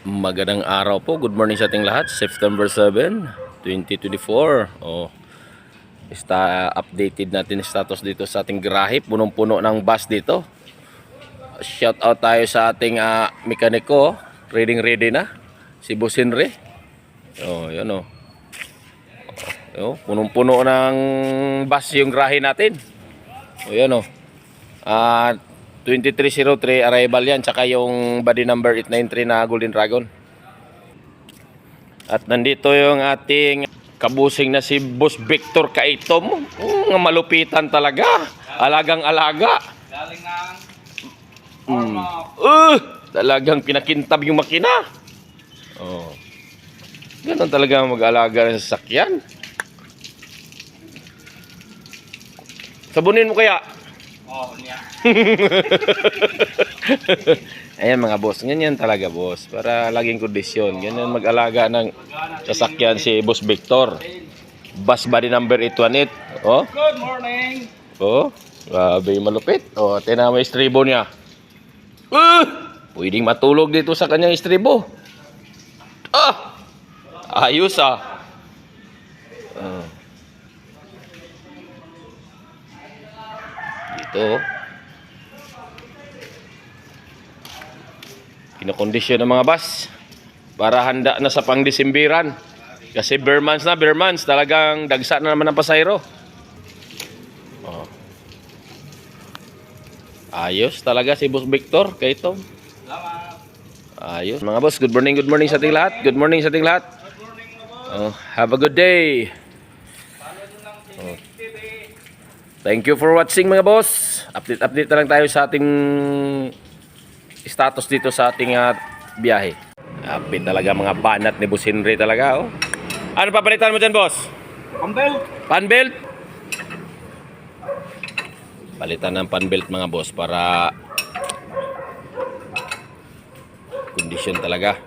Magandang araw po. Good morning sa ating lahat. September 7, 2024. Updated natin status dito sa ating garahe. Punong-puno ng bus dito. Shout out tayo sa ating mekaniko. Ready na. Si Boss Henry. Yan o. Punong-puno ng bus yung garahe natin. Yan o. 2303 arrival yan, tsaka yung body number 893 na Golden Dragon. At nandito yung ating kabusing na si Boss Victor Kaitom. Malupitan talaga, alagang alaga. Talagang pinakintab yung makina. Ganun talaga mag-alaga ng sasakyan. Sabunin mo kaya? Ayan mga boss, ganyan talaga boss, para laging kondisyon. Ganyan mag-alaga ng sasakyan si Boss Victor. Bus body number 818. Good morning. Grabe malupit. Tingnan mo yung estribo niya. Pwedeng matulog dito sa kanyang estribo. Ayos Dito kinokondisyon ng mga bus para handa na sa pang-Desemberan. Kasi bare months talagang dagsa na naman ang pasahero. Ayos talaga si Boss Victor kay Tom. Ayos. Mga boss, good morning sa ating lahat. Good morning sa ating lahat. Have a good day. Thank you for watching mga boss. Update na lang tayo sa ating status dito sa ating biyahe. Update talaga mga banat ni Boss Henry talaga. Ano papalitan mo dyan boss? Panbelt? Palitan ng panbelt mga boss para kondisyon talaga.